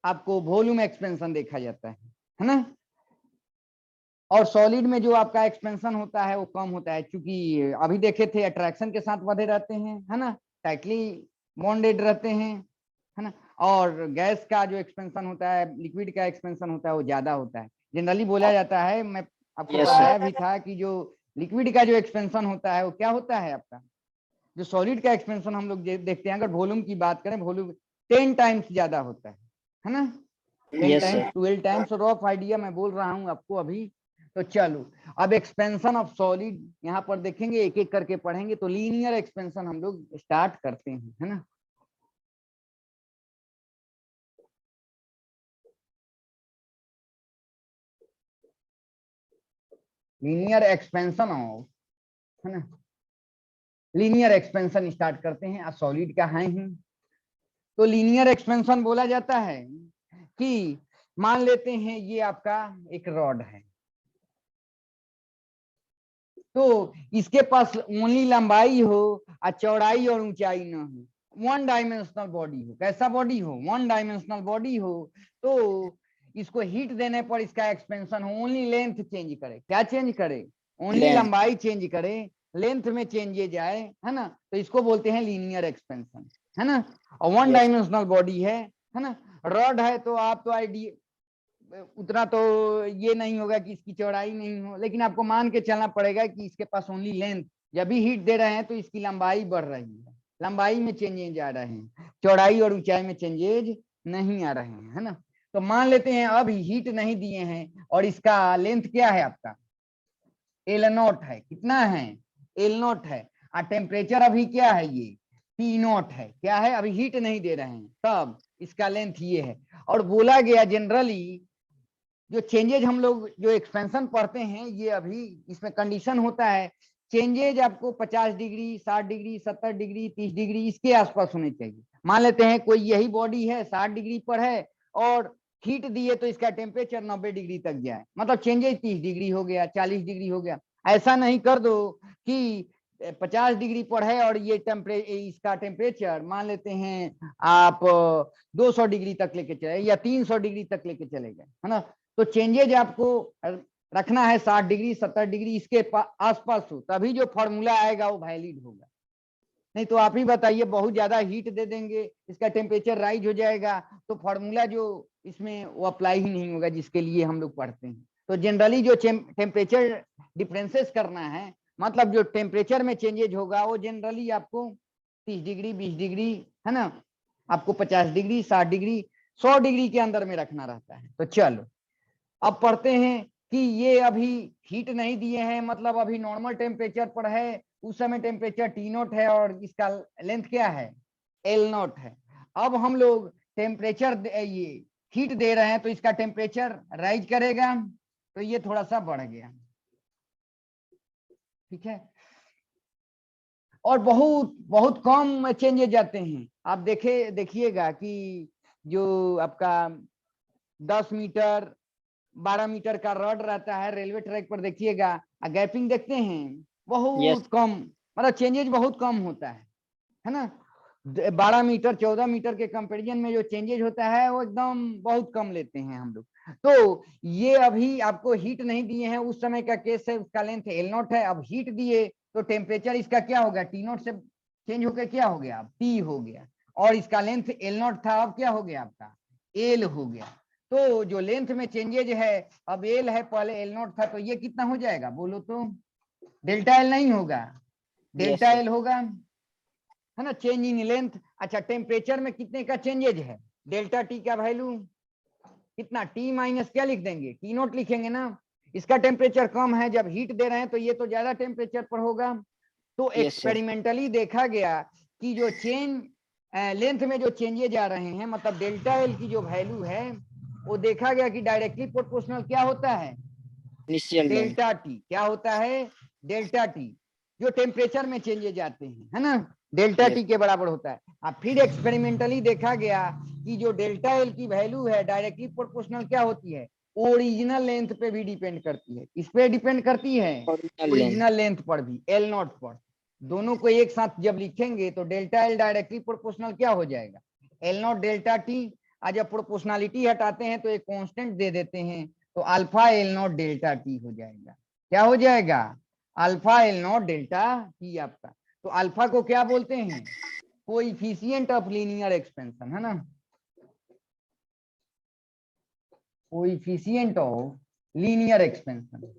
आपको वॉल्यूम एक्सपेंशन देखा जाता है ना। और सॉलिड में जो आपका एक्सपेंशन होता है वो कम होता है, क्योंकि अभी देखे थे अट्रैक्शन के साथ बंधे रहते हैं, है ना, टाइटली बॉन्डेड रहते हैं, है ना। और गैस का जो एक्सपेंशन होता है, लिक्विड का एक्सपेंशन होता है वो ज्यादा होता है। जनरली बोला जाता है, मैं आपको Yes, पढ़ाया sir. भी था कि जो लिक्विड का जो एक्सपेंशन होता है वो क्या होता है आपका, जो सॉलिड का एक्सपेंशन हम लोग देखते हैं, अगर वॉल्यूम की बात करें, वॉल्यूम 10 टाइम्स ज्यादा होता है ना, 10 Yes, times sir. 12 times. Rough idea मैं बोल रहा हूं आपको अभी। तो चलो, अब एक्सपेंशन ऑफ सॉलिड यहाँ पर देखेंगे, एक एक करके पढ़ेंगे। तो लीनियर एक्सपेंशन हम लोग स्टार्ट करते हैं, है ना। लीनियर एक्सपेंशन ऑफ, है ना, लीनियर एक्सपेंशन स्टार्ट करते हैं। सॉलिड का है ही। तो लीनियर एक्सपेंशन बोला जाता है कि मान लेते हैं ये आपका एक रॉड है, तो इसके पास ओनली लंबाई हो और चौड़ाई और ऊंचाई ना हो, वन डायमेंशनल बॉडी हो। कैसा बॉडी हो? वन डायमेंशनल बॉडी हो। तो इसको हीट देने पर इसका एक्सपेंशन हो, ओनली लेंथ चेंज करे। क्या चेंज करे? Only Length. लंबाई चेंज करे, लेंथ में चेंजेज आए, है ना। तो इसको बोलते हैं लीनियर एक्सपेंशन, है ना। और वन Yes. डायमेंशनल बॉडी है ना। रॉड है तो आप तो आइडिया उतना तो ये नहीं होगा कि इसकी चौड़ाई नहीं हो, लेकिन आपको मान के चलना पड़ेगा कि इसके पास ओनली लेंथ, जब भी हीट दे रहे हैं तो इसकी लंबाई बढ़ रही है, लंबाई में चेंजेज आ रहे हैं, चौड़ाई और ऊंचाई में चेंजेज नहीं आ रहे हैं, है ना। तो मान लेते हैं अब हीट नहीं दिए हैं और इसका लेंथ क्या है आपका, एल नॉट है। कितना है? एल नॉट है। और टेम्परेचर अभी क्या है, ये टी नॉट है। क्या है? अभी हीट नहीं दे रहे हैं, तब इसका लेंथ ये है। और बोला गया जनरली जो चेंजेज हम लोग जो एक्सपेंशन पढ़ते हैं, ये अभी इसमें कंडीशन होता है, चेंजेज आपको 50 डिग्री, 60 डिग्री, 70 डिग्री, 30 डिग्री इसके आसपास होने चाहिए। मान लेते हैं कोई यही बॉडी है 60 डिग्री पर है और हीट दिए तो इसका टेम्परेचर 90 डिग्री तक जाए, मतलब चेंजेज 30 डिग्री हो गया, 40 डिग्री हो गया। ऐसा नहीं कर दो कि 50 डिग्री पर है और ये इसका टेम्परेचर मान लेते हैं आप 200 डिग्री तक लेके चले या 300 डिग्री तक लेके चले गए, है ना। तो चेंजेज आपको रखना है 60 डिग्री, 70 डिग्री इसके आसपास हो, तभी जो फॉर्मूला आएगा वो वैलिड होगा। नहीं तो आप ही बताइए, बहुत ज्यादा हीट दे देंगे, इसका टेम्परेचर राइज हो जाएगा, तो फॉर्मूला जो इसमें वो अप्लाई ही नहीं होगा जिसके लिए हम लोग पढ़ते हैं। तो जनरली जो टेम्परेचर डिफरेंसेस करना है, मतलब जो टेम्परेचर में चेंजेज होगा वो जनरली आपको 30 डिग्री, 20 डिग्री, है ना, आपको 50 डिग्री, 60 डिग्री, 100 डिग्री के अंदर में रखना रहता है। तो चलो अब पढ़ते हैं कि ये अभी हीट नहीं दिए हैं, मतलब अभी नॉर्मल टेम्परेचर पर है। उस समय टेम्परेचर टी नॉट है और इसका लेंथ क्या है, एल नॉट है। अब हम लोग टेम्परेचर ये हीट दे रहे हैं तो इसका टेम्परेचर राइज करेगा, तो ये थोड़ा सा बढ़ गया, ठीक है। और बहुत बहुत कम चेंजेस जाते हैं। आप देखिएगा कि जो आपका 10 मीटर 12 मीटर का रॉड रहता है रेलवे ट्रैक पर, देखिएगा गैपिंग देखते हैं Yes. बहुत कम, मतलब चेंजेज बहुत कम होता है ना। 12 मीटर 14 मीटर के कंपैरिजन में जो चेंजेज होता है वो एकदम बहुत कम लेते हैं हम लोग। तो ये अभी आपको हीट नहीं दिए हैं, उस समय का केस है, उसका लेंथ एल नॉट है। अब हीट दिए तो टेम्परेचर इसका क्या हो गया, टी नॉट से चेंज होकर क्या हो गया, टी हो गया। और इसका लेंथ एल नॉट था, अब क्या हो गया आपका, एल हो गया। तो जो लेंथ में चेंजेज है, अब एल है, पहले एल नॉट था, तो ये कितना हो जाएगा बोलो तो, डेल्टा एल नहीं होगा, Yes, डेल्टा sir. एल होगा, है ना, चेंज इन लेंथ। अच्छा, टेम्परेचर में कितने का चेंजेज है, डेल्टा टी का वैल्यू कितना, टी माइनस क्या लिख देंगे, टी नॉट लिखेंगे ना। इसका टेम्परेचर कम है, जब हीट दे रहे हैं तो ये तो ज्यादा टेम्परेचर पर होगा। तो Yes, sir. एक्सपेरिमेंटली देखा गया कि जो चेंज लेंथ में जो चेंजेज आ रहे हैं, मतलब डेल्टा एल की जो वैल्यू है वो देखा गया कि डायरेक्टली प्रोपोर्शनल क्या होता है, डेल्टा टी। क्या होता है, डेल्टा टी, जो टेम्परेचर में चेंजेज आते हैं, है ना, डेल्टा टी के बराबर होता है। अब फिर एक्सपेरिमेंटली देखा गया कि जो डेल्टा एल की वैल्यू है डायरेक्टली प्रोपोर्शनल क्या होती है, ओरिजिनल लेंथ पे भी डिपेंड करती है। इस पे डिपेंड करती है, ओरिजिनल लेंथ पर भी, एल नॉट पर। दोनों को एक साथ जब लिखेंगे तो डेल्टा एल डायरेक्टली प्रोपोर्शनल क्या हो जाएगा, एल नॉट डेल्टा टी। आज जब प्रोपोर्शनलिटी हटाते हैं तो एक कांस्टेंट दे देते हैं, तो alpha L not delta T हो जाएगा। क्या हो जाएगा, alpha L not delta T आपका। तो अल्फा को क्या बोलते हैं, कोएफिशिएंट ऑफ लीनियर एक्सपेंशन, है ना, coefficient of linear expansion.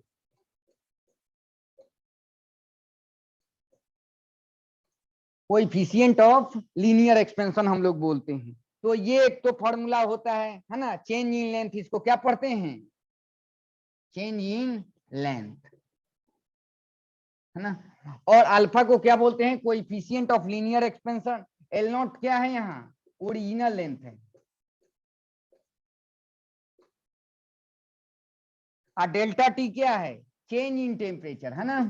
Coefficient of linear expansion हम लोग बोलते हैं। तो ये एक तो फॉर्मूला होता है ना, चेंज इन लेंथ, इसको क्या पढ़ते हैं, चेंज इन लेंथ, है ना। और अल्फा को क्या बोलते हैं, coefficient of linear expansion. L not क्या है, यहाँ ओरिजिनल लेंथ है, और डेल्टा टी क्या है, चेंज इन टेम्परेचर, है ना,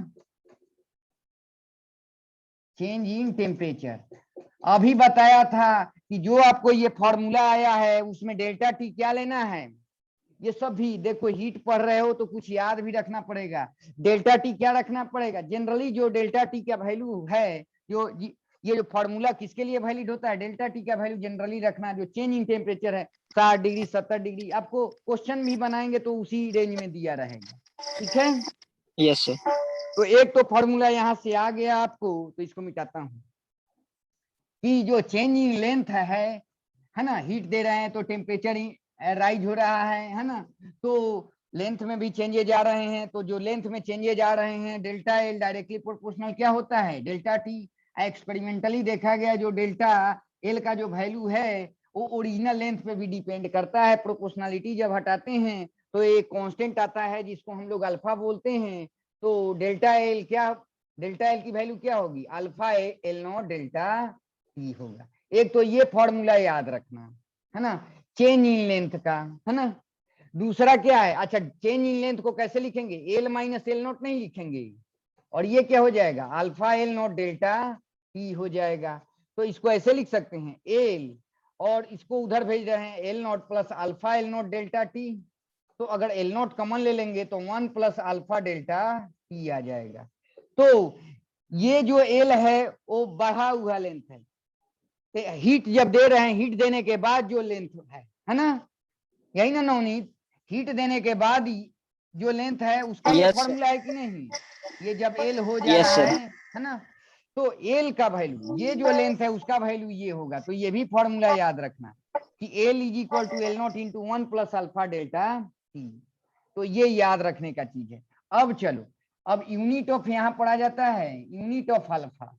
चेंज इन टेम्परेचर। अभी बताया था कि जो आपको ये फॉर्मूला आया है उसमें डेल्टा टी क्या लेना है, ये सब भी देखो, हीट पढ़ रहे हो तो कुछ याद भी रखना पड़ेगा। डेल्टा टी क्या रखना पड़ेगा, जनरली जो डेल्टा टी का वैल्यू है, जो ये जो फॉर्मूला किसके लिए वैलिड होता है, डेल्टा टी का वैल्यू जनरली रखना, जो चेंज इन टेम्परेचर है 60 डिग्री 70 डिग्री, आपको क्वेश्चन भी बनाएंगे तो उसी रेंज में दिया रहेगा, ठीक है। Yes sir. तो एक तो फॉर्मूला यहाँ से आ गया आपको, तो इसको मिटाता हूँ, कि जो चेंज इन लेंथ है ना, हीट दे रहे हैं तो टेम्परेचर राइज हो रहा है ना, तो लेंथ में भी चेंजेज आ रहे हैं, तो जो लेंथ में चेंजेज आ रहे हैं डेल्टा एल डायरेक्टली प्रोपोर्शनल क्या होता है, डेल्टा टी। एक्सपेरिमेंटली देखा गया जो डेल्टा एल का जो वैल्यू है वो ओरिजिनल लेंथ पे भी डिपेंड करता है। प्रोपोर्शनलिटी जब हटाते हैं तो एक कांस्टेंट आता है जिसको हम लोग अल्फा बोलते हैं। तो डेल्टा एल क्या, डेल्टा एल की वैल्यू क्या होगी, alpha L not delta T होगा। एक तो ये फॉर्मूला याद रखना, है ना, चेंज इन लेंथ का, है ना। दूसरा क्या है, अच्छा चेंज इन लेंथ को कैसे लिखेंगे, एल माइनस एल नॉट नहीं लिखेंगे, और ये क्या हो जाएगा, alpha L not delta T हो जाएगा। तो इसको ऐसे लिख सकते हैं, एल, और इसको उधर भेज रहे हैं L not plus alpha L not delta t. तो अगर एल नॉट कॉमन ले लेंगे तो 1 प्लस अल्फा डेल्टा टी आ जाएगा। तो ये जो एल है वो बढ़ा हुआ लेंथ है, हीट जब दे रहे हैं, हीट देने के बाद जो लेंथ है ना, यही ना नवनीत, हीट देने के बाद जो लेंथ है उसका ये फॉर्मूला है कि नहीं, ये जब एल हो जा रहा है ना, तो एल का वैल्यू, ये जो लेंथ है उसका वैल्यू ये होगा। तो ये भी फॉर्मूला याद रखना कि l is equal to l naught into 1 plus alpha delta t. तो ये याद रखने का चीज है। अब चलो, अब यूनिट ऑफ यहाँ पढ़ा जाता है, यूनिट ऑफ अल्फा,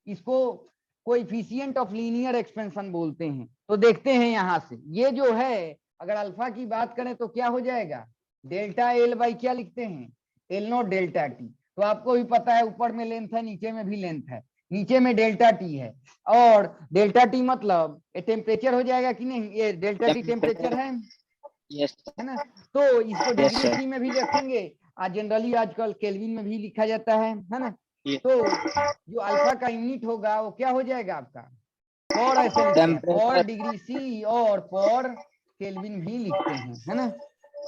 इसको कोएफिशिएंट ऑफ लीनियर एक्सपेंशन बोलते हैं। तो देखते हैं यहां से, ये जो है अगर अल्फा की बात करें तो क्या हो जाएगा, डेल्टा एल बाई क्या लिखते हैं, एल नॉट डेल्टा टी। तो आपको भी पता है ऊपर में लेंथ है, नीचे में भी लेंथ है, नीचे में डेल्टा टी है, और डेल्टा टी मतलब ये टेम्परेचर हो जाएगा कि नहीं, ये डेल्टा टी टेम्परेचर है, यस है ना। तो इसको डिग्री सी में भी लिखेंगे, आज जनरली आजकल केल्विन में भी लिखा जाता है ना। तो जो अल्फा का यूनिट होगा वो क्या हो जाएगा आपका, पर ऐसे लिखते हैं, पर डिग्री सी, और पर केल्विन भी लिखते हैं, है ना।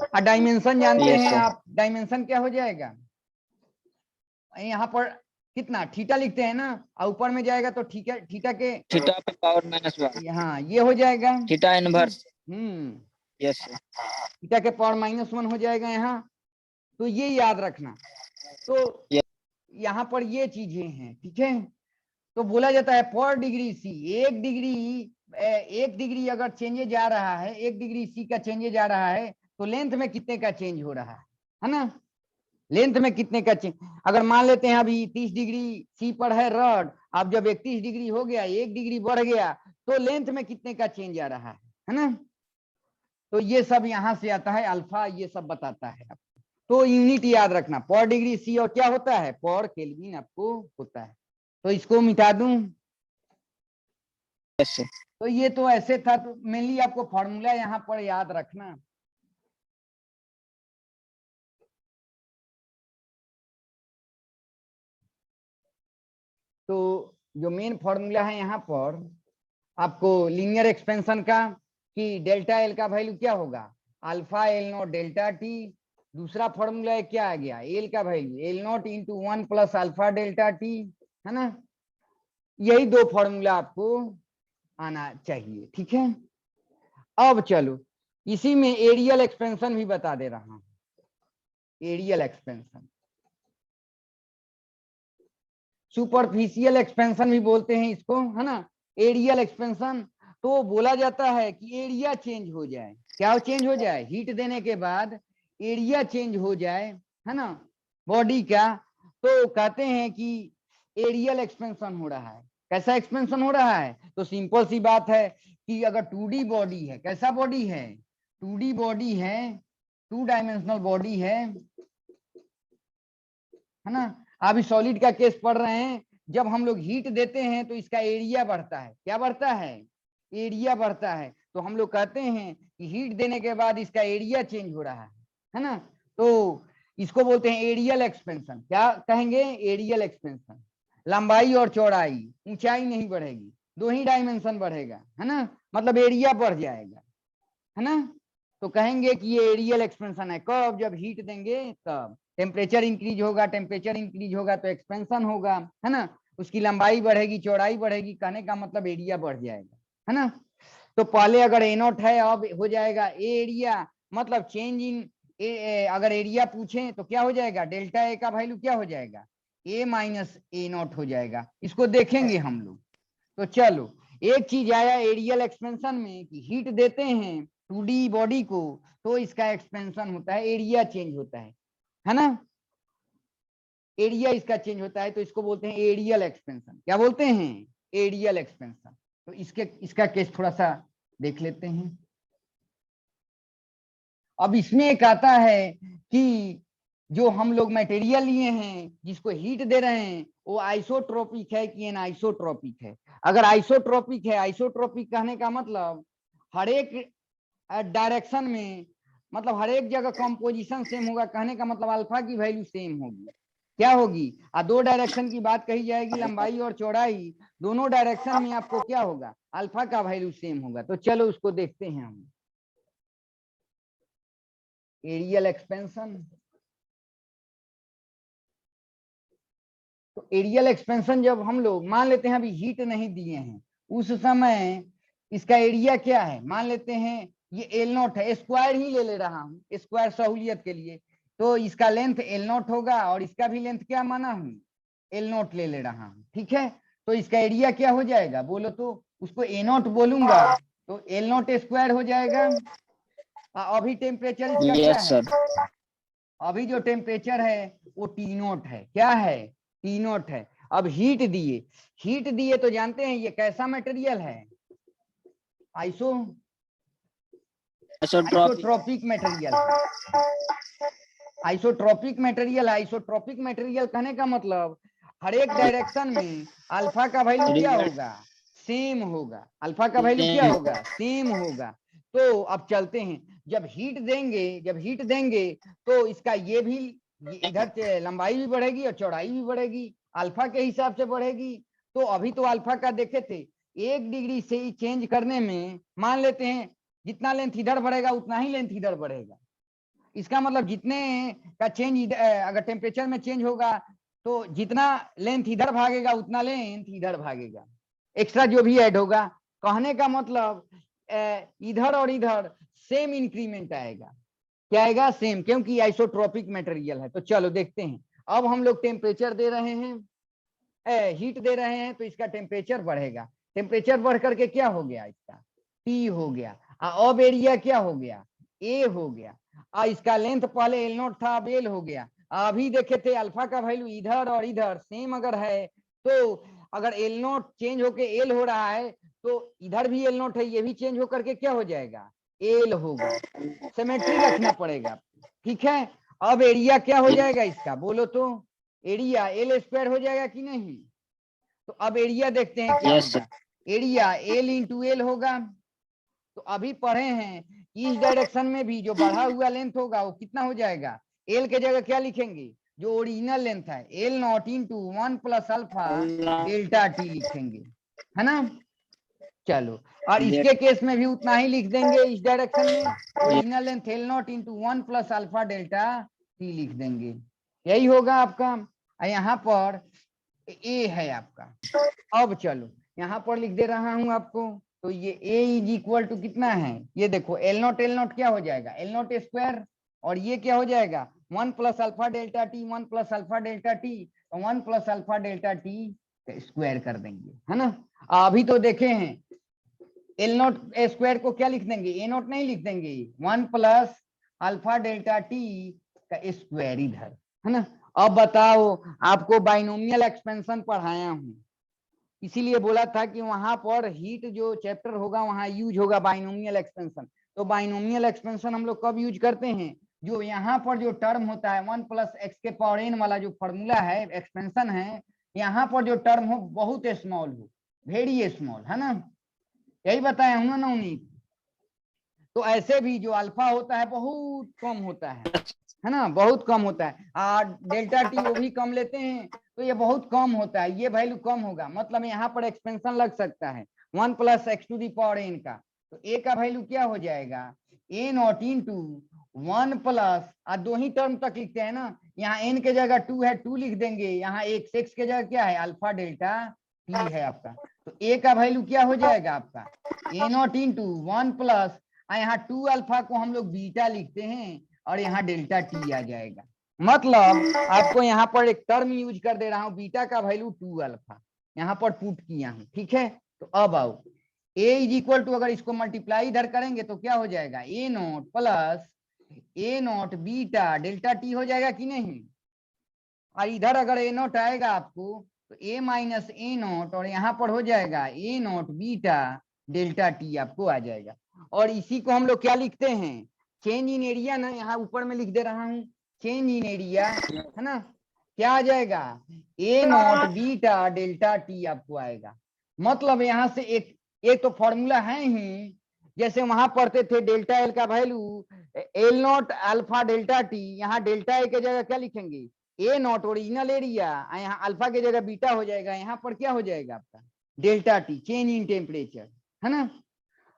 और डायमेंशन जानते हैं आप, डायमेंशन क्या हो जाएगा, यहाँ पर कितना थीटा लिखते हैं ना, और ऊपर में जाएगा तो थीटा, थीटा के थीटा पे पावर -1, हाँ ये हो जाएगा theta inverse. Yes sir, theta के पावर -1 हो जाएगा यहाँ। तो ये याद रखना। तो यहाँ पर ये चीजें हैं, ठीक है। तो बोला जाता है पर डिग्री सी, एक डिग्री अगर चेंजेज आ रहा है, 1 डिग्री सी का चेंजेज आ रहा है, तो लेंथ में कितने का चेंज हो रहा है ना, लेंथ में कितने का चेंज। अगर मान लेते हैं अभी 30 डिग्री सी पर है रड, अब जब 31 डिग्री हो गया, 1 डिग्री बढ़ गया, तो लेंथ में कितने का चेंज आ रहा है ना। तो ये सब यहाँ से आता है, अल्फा ये सब बताता है आपको। तो यूनिट याद रखना, पर डिग्री सी, और क्या होता है, पर केल्विन आपको होता है। तो इसको मिटा दूं, यस सर। तो ये तो ऐसे था, तो मेनली आपको फॉर्मूला यहाँ पर याद रखना। तो जो मेन फॉर्मूला है यहाँ पर आपको लीनियर एक्सपेंशन का, कि डेल्टा एल का वैल्यू क्या होगा, alpha L not delta T. दूसरा फॉर्मूला क्या आ गया, एल का value L naught into 1 plus alpha delta T, है ना। यही दो फॉर्मूला आपको आना चाहिए, ठीक है। अब चलो इसी में एरियल एक्सपेंशन भी बता दे रहा हूं। एरियल एक्सपेंशन, सुपरफिशियल एक्सपेंशन भी बोलते हैं इसको, है ना। एरियल एक्सपेंशन तो बोला जाता है कि एरिया चेंज हो जाए। क्या चेंज हो जाए, हीट देने के बाद एरिया चेंज हो जाए, है ना, बॉडी का। तो कहते हैं कि एरियल एक्सपेंशन हो रहा है। कैसा एक्सपेंशन हो रहा है, तो सिंपल सी बात है कि अगर 2D बॉडी है, कैसा बॉडी है, 2D बॉडी है, 2 डायमेंशनल बॉडी है ना। अभी सॉलिड का केस पढ़ रहे हैं, जब हम लोग हीट देते हैं तो इसका एरिया बढ़ता है। क्या बढ़ता है, एरिया बढ़ता है। तो हम लोग कहते हैं कि हीट देने के बाद इसका एरिया चेंज हो रहा है ना। तो इसको बोलते हैं एरियल एक्सपेंशन। क्या कहेंगे, एरियल एक्सपेंशन। लंबाई और चौड़ाई, ऊंचाई नहीं बढ़ेगी, 2 ही डायमेंशन बढ़ेगा, है ना, मतलब एरिया बढ़ जाएगा, है ना। तो कहेंगे कि ये एरियल एक्सपेंशन है। कब, जब हीट देंगे तब। टेम्परेचर इंक्रीज होगा, टेम्परेचर इंक्रीज होगा तो एक्सपेंशन होगा, है ना। उसकी लंबाई बढ़ेगी, चौड़ाई बढ़ेगी, कहने का मतलब एरिया बढ़ जाएगा, है ना। तो पहले अगर ए नॉट है, अब हो जाएगा ए एरिया, मतलब चेंज इन अगर एरिया पूछें तो क्या हो जाएगा, डेल्टा ए का वैल्यू क्या हो जाएगा, ए माइनस ए नॉट हो जाएगा। इसको देखेंगे हम लोग। तो चलो एक चीज आया एरियल एक्सपेंशन में कि हीट देते हैं 2D बॉडी को तो इसका एक्सपेंशन होता है, एरिया चेंज होता है ना। एरिया इसका चेंज होता है, तो इसको बोलते हैं एरियल एक्सपेंशन। क्या बोलते हैं, एरियल एक्सपेंशन। तो इसका केस थोड़ा सा देख लेते हैं। अब इसमें एक आता है कि जो हम लोग मटेरियल लिए हैं, जिसको हीट दे रहे हैं, वो आइसोट्रोपिक है कि एनाइसोट्रोपिक है। अगर आइसोट्रोपिक है, आइसोट्रोपिक कहने का मतलब हर एक डायरेक्शन में, मतलब हर एक जगह कंपोजिशन सेम होगा, कहने का मतलब अल्फा की वैल्यू सेम होगी। क्या होगी, 2 डायरेक्शन की बात कही जाएगी, लंबाई और चौड़ाई, दोनों डायरेक्शन में आपको क्या होगा, अल्फा का वैल्यू सेम होगा। तो चलो उसको देखते हैं हम। एरियल एक्सपेंशन, तो एरियल एक्सपेंशन जब हम लोग मान लेते हैं अभी हीट नहीं दिए हैं, उस समय इसका एरिया क्या है, मान लेते हैं ये एल नॉट है, स्क्वायर ही ले रहा हूँ, स्क्वायर सहूलियत के लिए। तो इसका लेंथ एल नॉट होगा और इसका भी लेंथ क्या माना हूँ, एल नॉट ले रहा हूँ, ठीक है। तो इसका एरिया क्या हो जाएगा बोलो तो, उसको ए नॉट बोलूंगा तो एल नॉट स्क्वायर हो जाएगा। अभी टेम्परेचर इसका क्या यस है, सर। अभी जो टेम्परेचर है वो टी नॉट है। क्या है, टी नॉट है। अब हीट दिए, हीट दिए तो जानते हैं ये कैसा मटेरियल है, आइसो आइसोट्रोपिक मटेरियल है। आइसोट्रोपिक मटेरियल, आइसोट्रोपिक मटेरियल कहने का मतलब हर एक डायरेक्शन में अल्फा का वैल्यू क्या होगा, सेम होगा। अल्फा का वैल्यू क्या होगा, सेम होगा। तो अब चलते हैं, जब हीट देंगे, जब हीट देंगे तो इसका ये भी, इधर लंबाई भी बढ़ेगी और चौड़ाई भी बढ़ेगी, अल्फा के हिसाब से बढ़ेगी। तो अभी तो अल्फा का देखे थे 1 डिग्री से ही चेंज करने में, मान लेते हैं जितना लेंथ इधर बढ़ेगा उतना ही लेंथ इधर बढ़ेगा। इसका मतलब जितने का चेंज, अगर टेम्परेचर में चेंज होगा तो जितना लेंथ इधर भागेगा उतना लेंथ इधर भागेगा, एक्स्ट्रा जो भी ऐड होगा। कहने का मतलब इधर और इधर सेम इंक्रीमेंट आएगा। क्या आएगा, सेम, क्योंकि आइसोट्रोपिक मटेरियल है। तो चलो देखते हैं। अब हम लोग टेम्परेचर दे रहे हैं, हीट दे रहे हैं, तो इसका टेम्परेचर बढ़ेगा। टेम्परेचर बढ़ करके क्या हो गया, इसका टी हो गया। अब एरिया क्या हो गया, ए हो गया। इसका लेंथ पहले एल नॉट था, अब एल हो गया। अभी देखे थे अल्फा का वैल्यू इधर और इधर सेम अगर है, तो अगर एल नॉट चेंज होके एल हो रहा है तो इधर भी एल नॉट है, ये भी चेंज होकर के क्या हो जाएगा, एल होगा। सिमेट्री रखना पड़ेगा, ठीक है। अब एरिया क्या हो जाएगा इसका बोलो तो, एरिया एल स्क्वायर हो जाएगा कि नहीं। तो अब एरिया देखते हैं क्या होगा, एरिया एल इंटू एल होगा। तो अभी पढ़े हैं इस डायरेक्शन में भी जो बढ़ा हुआ लेंथ होगा वो कितना हो जाएगा, एल के जगह क्या लिखेंगे, जो ओरिजिनल लेंथ है L naught into 1 plus alpha delta T लिखेंगे, है ना। चलो, और इसके केस में भी उतना ही लिख देंगे, इस डायरेक्शन में original length L naught into 1 plus alpha delta T लिख देंगे, यही होगा आपका। यहाँ पर ए है आपका। अब चलो यहाँ पर लिख दे रहा हूं आपको, तो ये ए इज इक्वल टू कितना है, ये देखो एल नॉट क्या हो जाएगा, एल नॉट स्क्वायर, और ये क्या हो जाएगा 1 plus alpha delta T, 1 plus alpha delta T, 1 plus alpha delta T square कर देंगे, है ना। अभी तो देखे हैं एल नॉट स्क्वायर को क्या लिख देंगे, ए नॉट नहीं लिख देंगे, 1 प्लस अल्फा डेल्टा टी का स्क्वायर इधर, है ना। अब बताओ, आपको बाइनोमियल एक्सपेंशन पढ़ाया हूं, इसीलिए बोला था कि वहां पर हीट जो चैप्टर होगा वहां यूज होगा बाइनोमियल एक्सपेंशन। तो बाइनोमियल एक्सपेंशन हम लोग कब यूज करते हैं, जो यहाँ पर जो टर्म होता है 1 प्लस एक्स के पावर एन वाला जो फॉर्मूला है एक्सपेंशन है, यहाँ पर जो टर्म हो बहुत स्मॉल हो, वेरी स्मॉल, है ना, यही बताया हूँ ना उन्नीत। तो ऐसे भी जो अल्फा होता है बहुत कम होता है ना, बहुत कम होता है, और डेल्टा टी वो भी कम लेते हैं, तो ये बहुत कम होता है, ये वैल्यू कम होगा, मतलब यहाँ पर एक्सपेंशन लग सकता है 1 plus x to the power n का, तो ए का वैल्यू क्या हो जाएगा, ए नॉट इंटू 1 प्लस, दो ही टर्म तक लिखते हैं ना, यहाँ एन के जगह 2 है 2 लिख देंगे, यहाँ एक्स एक्स के जगह क्या है अल्फा डेल्टा टी है आपका, तो ए का वैल्यू क्या हो जाएगा आपका ए नॉट इंटू 1 प्लस, यहाँ 2 अल्फा को हम लोग बीटा लिखते हैं और यहाँ डेल्टा टी आ जाएगा, मतलब आपको यहाँ पर एक टर्म यूज कर दे रहा हूँ, बीटा का वैल्यू 2 अल्फा यहाँ पर पुट किया हूँ, ठीक है। तो अब आओ ए इज इक्वल टू, अगर इसको मल्टीप्लाई इधर करेंगे तो क्या हो जाएगा A nought plus A nought beta delta T हो जाएगा कि नहीं, और इधर अगर ए नॉट आएगा आपको तो ए माइनस ए नॉट, और यहाँ पर हो जाएगा A nought beta delta T आपको आ जाएगा। और इसी को हम लोग क्या लिखते हैं, चेंज इन एरिया ना, यहाँ ऊपर में लिख दे रहा हूँ चेंज इन एरिया, है ना, क्या आ जाएगा A nought beta delta T आपको आएगा। मतलब यहाँ से एक तो फॉर्मूला है ही, जैसे वहां पढ़ते थे डेल्टा एल का value L not alpha delta T, यहाँ डेल्टा ए के जगह क्या लिखेंगे ए नॉट ओरिजिनल एरिया, यहाँ अल्फा के जगह बीटा हो जाएगा, यहाँ पर क्या हो जाएगा आपका delta T change in temperature, है ना।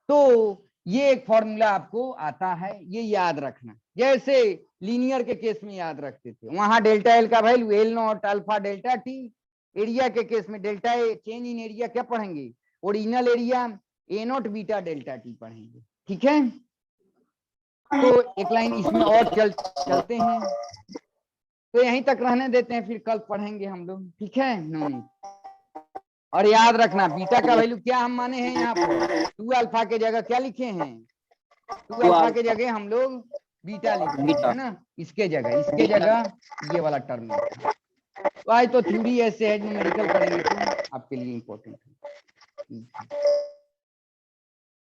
तो ये एक फॉर्मूला आपको आता है, ये याद रखना, जैसे लीनियर के केस में याद रखते थे, वहां डेल्टा एल का value L not alpha delta T, area के केस में delta A change in area क्या पढ़ेंगे original area A nought beta delta T पढ़ेंगे, ठीक है। तो एक लाइन इसमें और चलते हैं, तो यहीं तक रहने देते हैं, फिर कल पढ़ेंगे हम लोग, ठीक है। नहीं, और याद रखना बीटा का वैल्यू क्या हम माने हैं, यहाँ पर 2 अल्फा के जगह क्या लिखे हैं, 2 अल्फा के जगह हम लोग बीटा लिखे हैं, है ना, इसके जगह ये वाला टर्म लिखा। तो आज तो थ्योरी ऐसे है, न्यूमेरिकल करेंगे तो आपके लिए इम्पोर्टेंट है।